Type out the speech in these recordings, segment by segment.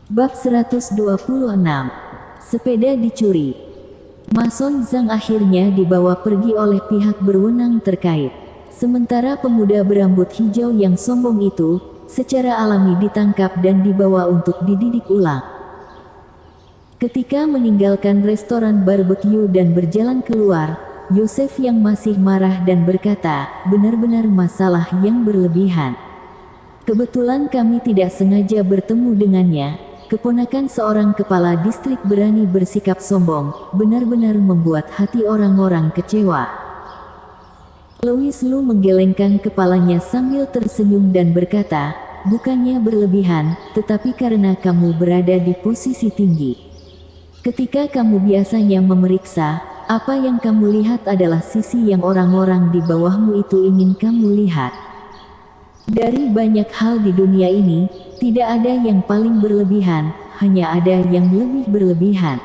Bab 126. Sepeda dicuri. Mason Zhang akhirnya dibawa pergi oleh pihak berwenang terkait. Sementara pemuda berambut hijau yang sombong itu, secara alami ditangkap dan dibawa untuk dididik ulang. Ketika meninggalkan restoran barbecue dan berjalan keluar, Yosef yang masih marah dan berkata, benar-benar masalah yang berlebihan. Kebetulan kami tidak sengaja bertemu dengannya. Keponakan seorang kepala distrik berani bersikap sombong, benar-benar membuat hati orang-orang kecewa. Louis Lu menggelengkan kepalanya sambil tersenyum dan berkata, bukannya berlebihan, tetapi karena kamu berada di posisi tinggi. Ketika kamu biasanya memeriksa, apa yang kamu lihat adalah sisi yang orang-orang di bawahmu itu ingin kamu lihat. Dari banyak hal di dunia ini, tidak ada yang paling berlebihan, hanya ada yang lebih berlebihan.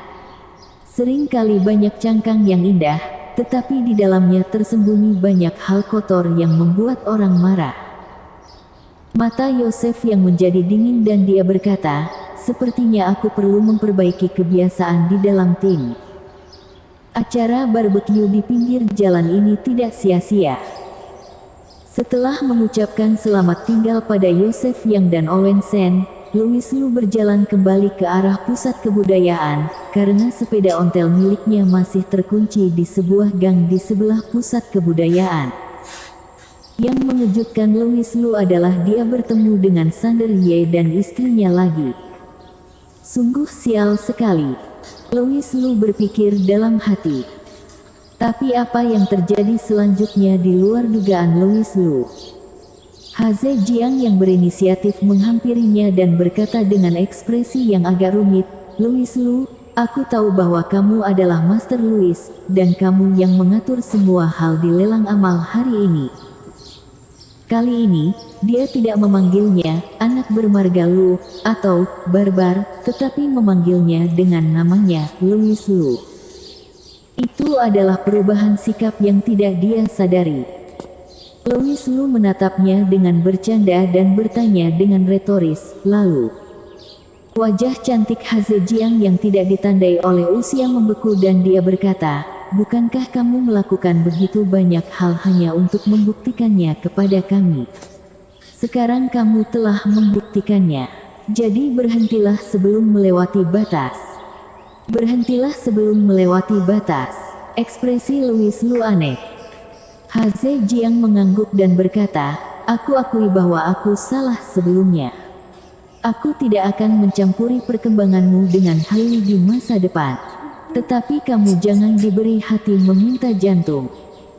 Seringkali banyak cangkang yang indah, tetapi di dalamnya tersembunyi banyak hal kotor yang membuat orang marah. Mata Yosef yang menjadi dingin dan dia berkata, sepertinya aku perlu memperbaiki kebiasaan di dalam tim. Acara barbecue di pinggir jalan ini tidak sia-sia. Setelah mengucapkan selamat tinggal pada Yosef Yang dan Owen Sen, Louis Lu berjalan kembali ke arah pusat kebudayaan, karena sepeda ontel miliknya masih terkunci di sebuah gang di sebelah pusat kebudayaan. Yang mengejutkan Louis Lu adalah dia bertemu dengan Sander Ye dan istrinya lagi. Sungguh sial sekali. Louis Lu berpikir dalam hati. Tapi apa yang terjadi selanjutnya di luar dugaan Louis Lu. Haze Jiang yang berinisiatif menghampirinya dan berkata dengan ekspresi yang agak rumit, Louis Lu, aku tahu bahwa kamu adalah Master Louis, dan kamu yang mengatur semua hal di lelang amal hari ini. Kali ini, dia tidak memanggilnya, anak bermarga Lu, atau, barbar, tetapi memanggilnya dengan namanya, Louis Lu. Itu adalah perubahan sikap yang tidak dia sadari. Louis Lu menatapnya dengan bercanda dan bertanya dengan retoris, lalu. Wajah cantik Haze Jiang yang tidak ditandai oleh usia membeku dan dia berkata, bukankah kamu melakukan begitu banyak hal hanya untuk membuktikannya kepada kami? Sekarang kamu telah membuktikannya. Jadi berhentilah sebelum melewati batas. Berhentilah sebelum melewati batas. Ekspresi Louis Lu aneh. Haze Jiang mengangguk dan berkata, aku akui bahwa aku salah sebelumnya. Aku tidak akan mencampuri perkembanganmu dengan Hailey di masa depan. Tetapi kamu jangan diberi hati meminta jantung.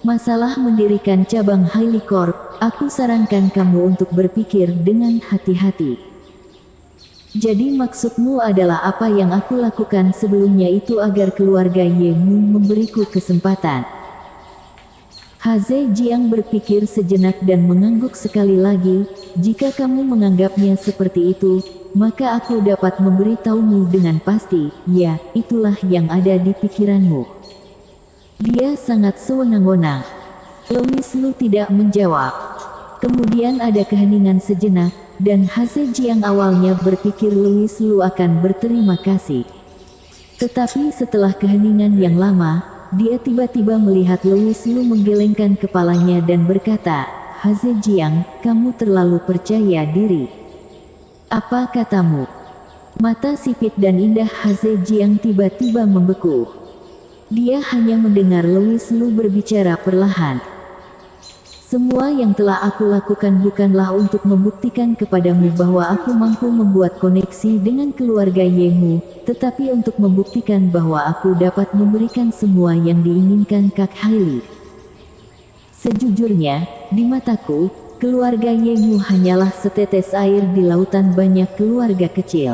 Masalah mendirikan cabang Hailey Corp, aku sarankan kamu untuk berpikir dengan hati-hati. Jadi maksudmu adalah apa yang aku lakukan sebelumnya itu agar keluarga Yemu memberiku kesempatan. Haze Jiang berpikir sejenak dan mengangguk sekali lagi, jika kamu menganggapnya seperti itu, maka aku dapat memberitahumu dengan pasti, ya, itulah yang ada di pikiranmu. Dia sangat sewenang-wenang. Louis Lu tidak menjawab. Kemudian ada keheningan sejenak, dan Haze Jiang awalnya berpikir Louis Lu akan berterima kasih. Tetapi setelah keheningan yang lama, dia tiba-tiba melihat Louis Lu menggelengkan kepalanya dan berkata, Haze Jiang, kamu terlalu percaya diri. Apa katamu? Mata sipit dan indah Haze Jiang tiba-tiba membeku. Dia hanya mendengar Louis Lu berbicara perlahan. Semua yang telah aku lakukan bukanlah untuk membuktikan kepadamu bahwa aku mampu membuat koneksi dengan keluarga Yemu, tetapi untuk membuktikan bahwa aku dapat memberikan semua yang diinginkan Kak Hailey. Sejujurnya, di mataku, keluarga Yemu hanyalah setetes air di lautan banyak keluarga kecil.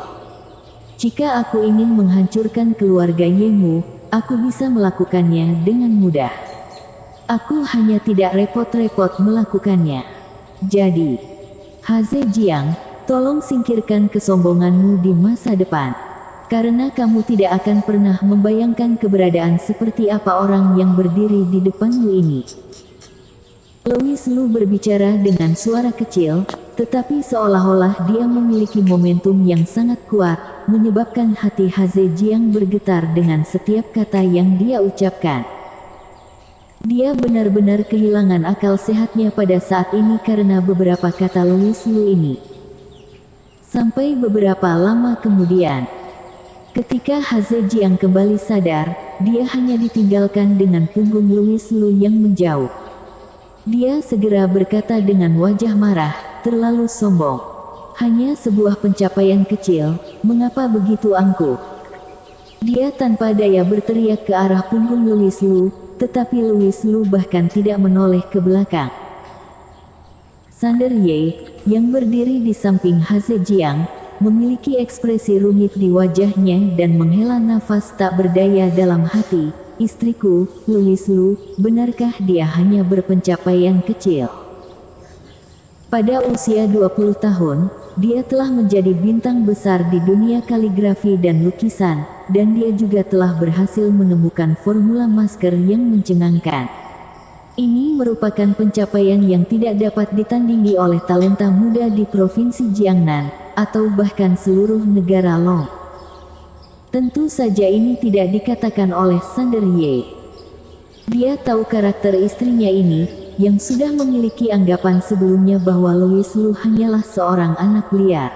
Jika aku ingin menghancurkan keluarga Yemu, aku bisa melakukannya dengan mudah. Aku hanya tidak repot-repot melakukannya. Jadi, Haze Jiang, tolong singkirkan kesombonganmu di masa depan. Karena kamu tidak akan pernah membayangkan keberadaan seperti apa orang yang berdiri di depanmu ini. Louis Lu berbicara dengan suara kecil, tetapi seolah-olah dia memiliki momentum yang sangat kuat, menyebabkan hati Haze Jiang bergetar dengan setiap kata yang dia ucapkan. Dia benar-benar kehilangan akal sehatnya pada saat ini karena beberapa kata Louis Lu ini. Sampai beberapa lama kemudian, ketika Haze Jiang kembali sadar, dia hanya ditinggalkan dengan punggung Louis Lu yang menjauh. Dia segera berkata dengan wajah marah, terlalu sombong. Hanya sebuah pencapaian kecil, mengapa begitu angkuh? Dia tanpa daya berteriak ke arah punggung Louis Lu, tetapi Louis Lu bahkan tidak menoleh ke belakang. Sander Ye, yang berdiri di samping Haze Jiang, memiliki ekspresi rumit di wajahnya dan menghela nafas tak berdaya dalam hati. Istriku, Louis Lu, benarkah dia hanya berpencapaian kecil? Pada usia 20 tahun, dia telah menjadi bintang besar di dunia kaligrafi dan lukisan, dan dia juga telah berhasil menemukan formula masker yang mencengangkan. Ini merupakan pencapaian yang tidak dapat ditandingi oleh talenta muda di Provinsi Jiangnan, atau bahkan seluruh negara Long. Tentu saja ini tidak dikatakan oleh Sander Ye. Dia tahu karakter istrinya ini, yang sudah memiliki anggapan sebelumnya bahwa Louis Lu hanyalah seorang anak liar.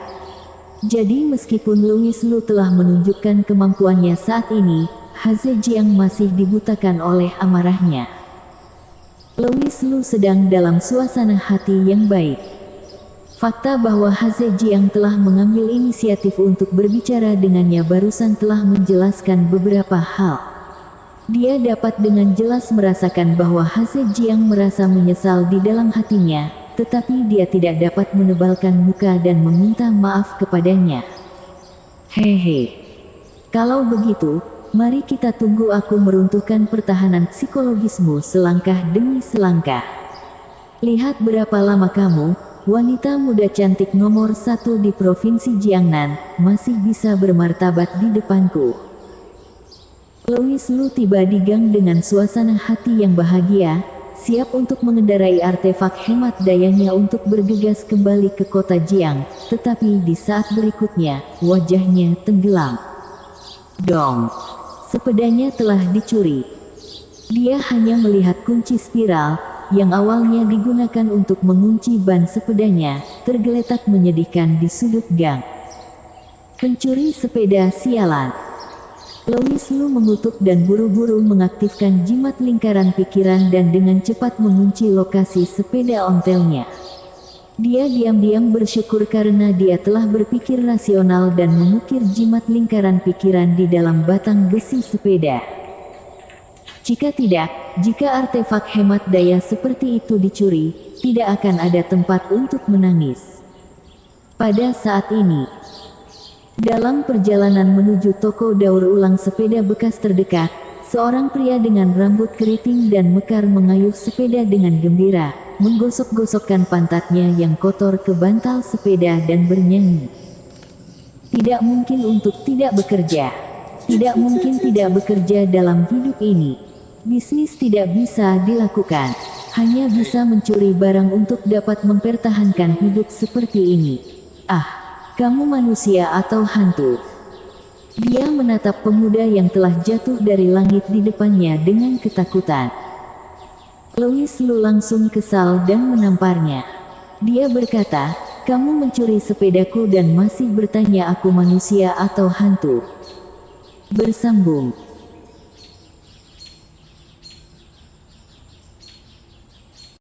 Jadi meskipun Louis Lu telah menunjukkan kemampuannya saat ini, Haze Jiang masih dibutakan oleh amarahnya. Louis Lu sedang dalam suasana hati yang baik. Fakta bahwa Haze Jiang telah mengambil inisiatif untuk berbicara dengannya barusan telah menjelaskan beberapa hal. Dia dapat dengan jelas merasakan bahwa Haze Jiang merasa menyesal di dalam hatinya, tetapi dia tidak dapat menebalkan muka dan meminta maaf kepadanya. Hehe. Kalau begitu, mari kita tunggu aku meruntuhkan pertahanan psikologismu selangkah demi selangkah. Lihat berapa lama kamu, wanita muda cantik nomor 1 di Provinsi Jiangnan, masih bisa bermartabat di depanku. Louis Lu tiba di gang dengan suasana hati yang bahagia, siap untuk mengendarai artefak hemat dayanya untuk bergegas kembali ke kota Jiang, tetapi di saat berikutnya, wajahnya tenggelam. Dong! Sepedanya telah dicuri. Dia hanya melihat kunci spiral, yang awalnya digunakan untuk mengunci ban sepedanya, tergeletak menyedihkan di sudut gang. Pencuri sepeda sialan. Louis Lu mengutuk dan buru-buru mengaktifkan jimat lingkaran pikiran dan dengan cepat mengunci lokasi sepeda ontelnya. Dia diam-diam bersyukur karena dia telah berpikir rasional dan mengukir jimat lingkaran pikiran di dalam batang besi sepeda. Jika tidak, jika artefak hemat daya seperti itu dicuri, tidak akan ada tempat untuk menangis. Pada saat ini, dalam perjalanan menuju toko daur ulang sepeda bekas terdekat, seorang pria dengan rambut keriting dan mekar mengayuh sepeda dengan gembira, menggosok-gosokkan pantatnya yang kotor ke bantal sepeda dan bernyanyi. Tidak mungkin untuk tidak bekerja. Tidak mungkin tidak bekerja dalam hidup ini. Bisnis tidak bisa dilakukan, hanya bisa mencuri barang untuk dapat mempertahankan hidup seperti ini. Ah, kamu manusia atau hantu? Dia menatap pemuda yang telah jatuh dari langit di depannya dengan ketakutan. Louis Lu langsung kesal dan menamparnya. Dia berkata, kamu mencuri sepedaku dan masih bertanya aku manusia atau hantu. Bersambung.